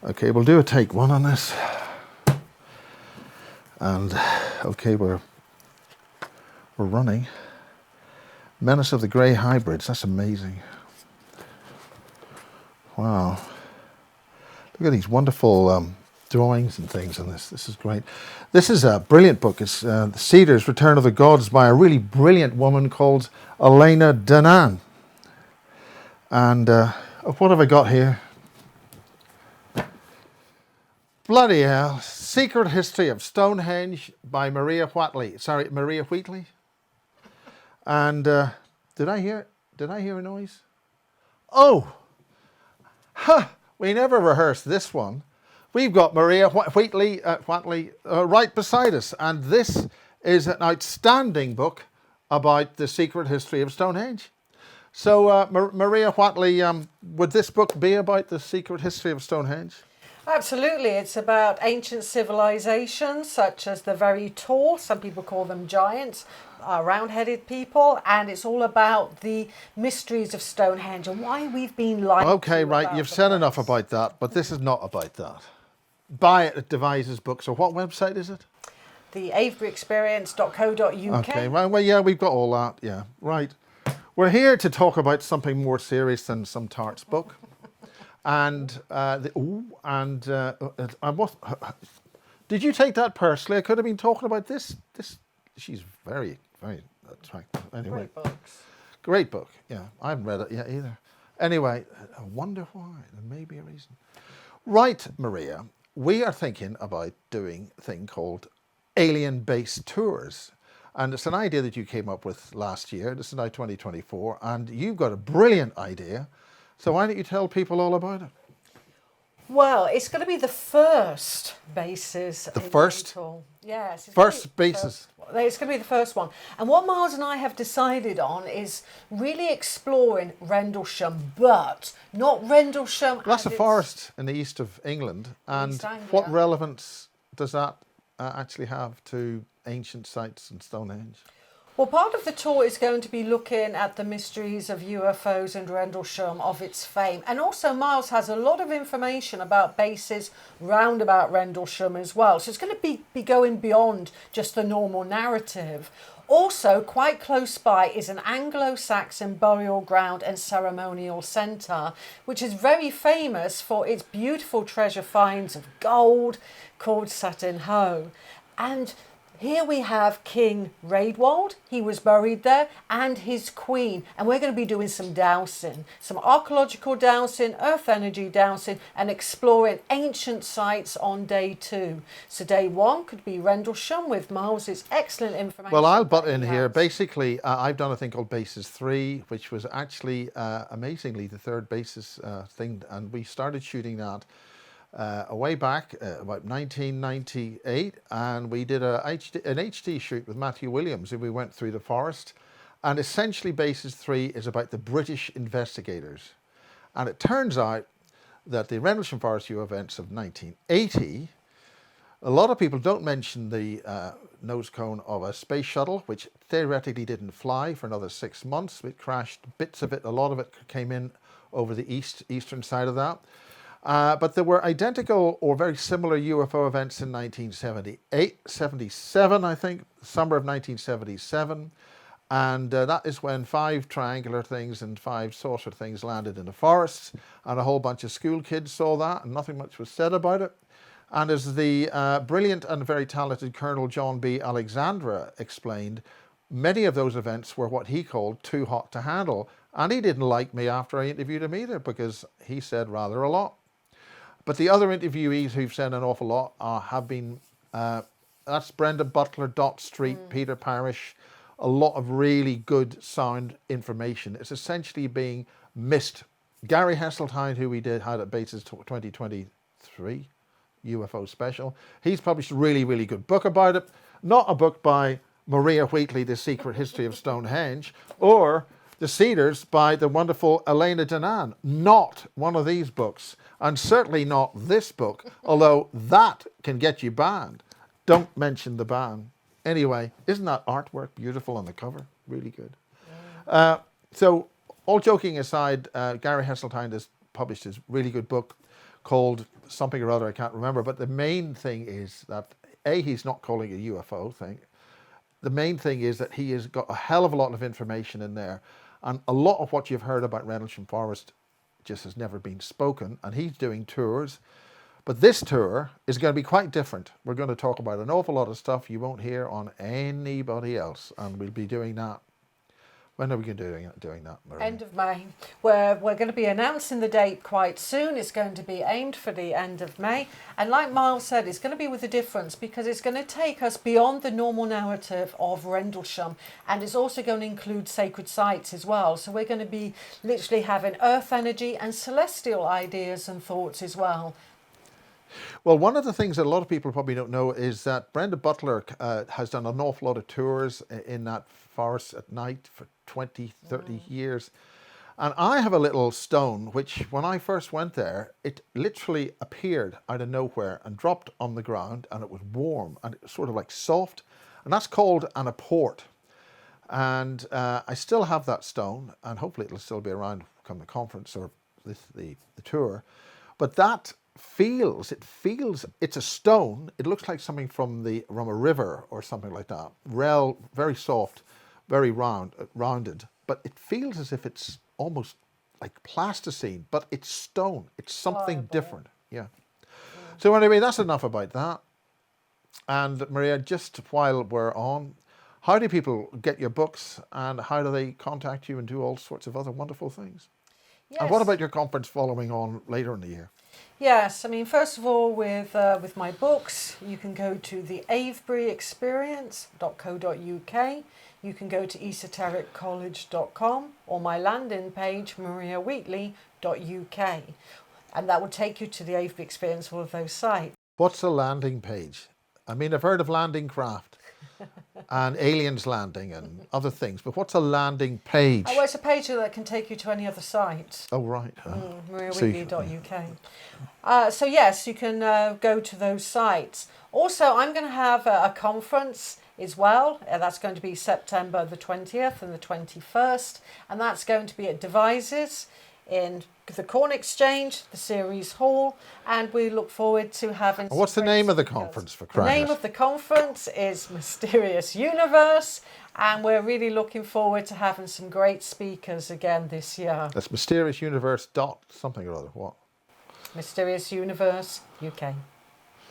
Okay, we'll do a take one on this. And okay, we're running. Menace of the Grey Hybrids. That's amazing. Wow. Look at these wonderful drawings and things in this. This is great. This is a brilliant book. It's The Cedars, Return of the Gods by a really brilliant woman called Elena Danaan. And what have I got here? Bloody hell. Secret History of Stonehenge by Maria Wheatley. Sorry, Maria Wheatley. And did I hear a noise? Oh! Ha! We never rehearsed this one. We've got Maria Wheatley right beside us. And this is an outstanding book about the secret history of Stonehenge. So, Maria Wheatley, would this book be about the secret history of Stonehenge? Absolutely. It's about ancient civilizations such as the very tall, some people call them giants, round-headed people, and it's all about the mysteries of Stonehenge and why we've been lied to. Okay, right, you've said enough about that, but this is not about that. Buy it at Devises Books, or what website is it? The aveburyexperience.co.uk. Okay, right, well, yeah, we've got all that, yeah, right. We're here to talk about something more serious than some tart's book. And did you take that personally? I could have been talking about this. She's very, very attractive. Anyway, Great books. Great book. Yeah, I haven't read it yet either. Anyway, I wonder why. There may be a reason. Right, Maria, we are thinking about doing a thing called alien base tours. And it's an idea that you came up with last year. This is now 2024, and you've got a brilliant idea. So why don't you tell people all about it? Well, it's going to be the first bases. The first? Yes. First bases. It's going to be the first one. And what Miles and I have decided on is really exploring Rendlesham, but not Rendlesham. Well, that's a forest in the east of England. And what relevance does that actually have to ancient sites in Stonehenge? Well, part of the tour is going to be looking at the mysteries of UFOs and Rendlesham, of its fame. And also Miles has a lot of information about bases round about Rendlesham as well. So it's going to be going beyond just the normal narrative. Also, quite close by is an Anglo-Saxon burial ground and ceremonial centre, which is very famous for its beautiful treasure finds of gold called Sutton Hoo. And here we have King Raedwald, he was buried there, and his queen. And we're going to be doing some dowsing, some archaeological dowsing, earth energy dowsing, and exploring ancient sites on day 2. So day 1 could be Rendlesham with Miles's excellent information. Well, I'll butt in here. Basically, I've done a thing called Bases 3, which was actually, amazingly, the third bases thing. And we started shooting that way back, about 1998, and we did an HD shoot with Matthew Williams, and we went through the forest. And essentially Bases 3 is about the British investigators. And it turns out that the Rendlesham Forest UFO events of 1980, a lot of people don't mention the nose cone of a space shuttle, which theoretically didn't fly for another 6 months. It crashed, bits of it, a lot of it came in over the eastern side of that. But there were identical or very similar UFO events in 1977, I think, summer of 1977. And that is when 5 triangular things and 5 saucer things landed in the forests. And a whole bunch of school kids saw that, and nothing much was said about it. And as the brilliant and very talented Colonel John B. Alexandra explained, many of those events were what he called too hot to handle. And he didn't like me after I interviewed him either, because he said rather a lot. But the other interviewees who've said an awful lot have been, that's Brenda Butler, Dot Street, Peter Parish, a lot of really good sound information. It's essentially being missed. Gary Heseltine, who we had at Bases 2023 UFO special, he's published a really, really good book about it. Not a book by Maria Wheatley, The Secret History of Stonehenge, or The Cedars by the wonderful Elena Danaan. Not one of these books, and certainly not this book, although that can get you banned. Don't mention the ban. Anyway, isn't that artwork beautiful on the cover? Really good. Yeah. So, all joking aside, Gary Heseltine has published his really good book called something or other, I can't remember. But the main thing is that, A, he's not calling it a UFO thing. The main thing is that he has got a hell of a lot of information in there. And a lot of what you've heard about Rendlesham Forest just has never been spoken. And he's doing tours. But this tour is going to be quite different. We're going to talk about an awful lot of stuff you won't hear on anybody else. And we'll be doing that. When are we going to be doing that, Maria? End of May. We're going to be announcing the date quite soon. It's going to be aimed for the end of May. And like Miles said, it's going to be with a difference because it's going to take us beyond the normal narrative of Rendlesham. And it's also going to include sacred sites as well. So we're going to be literally having earth energy and celestial ideas and thoughts as well. Well, one of the things that a lot of people probably don't know is that Brenda Butler has done an awful lot of tours in that forest at night for 20, 30 years. And I have a little stone, which when I first went there, it literally appeared out of nowhere and dropped on the ground, and it was warm and it was sort of like soft. And that's called an apport. And I still have that stone, and hopefully it'll still be around come the conference or the tour. But that it's a stone. It looks like something from a river or something like that. Very soft, very rounded, but it feels as if it's almost like plasticine, but it's stone. It's something different. Yeah. So anyway, that's enough about that. And Maria, just while we're on, how do people get your books and how do they contact you and do all sorts of other wonderful things? Yes. And what about your conference following on later in the year? Yes, I mean, first of all, with my books, you can go to the aveburyexperience.co.uk. You can go to esotericcollege.com or my landing page, mariawheatley.uk. And that will take you to the Avebury Experience, all of those sites. What's a landing page? I mean, I've heard of landing craft and aliens landing and other things, but what's a landing page? Oh, well, it's a page that can take you to any other site. Oh, right. mariawheatley.uk. So yes, you can go to those sites. Also, I'm going to have a conference as well. That's going to be September the 20th and the 21st. And that's going to be at Devices in the Corn Exchange, the Ceres Hall. And we look forward to having... What's the name of the conference for crying? The name of the conference is Mysterious Universe. And we're really looking forward to having some great speakers again this year. That's Mysterious Universe dot something or other. What? Mysterious Universe UK.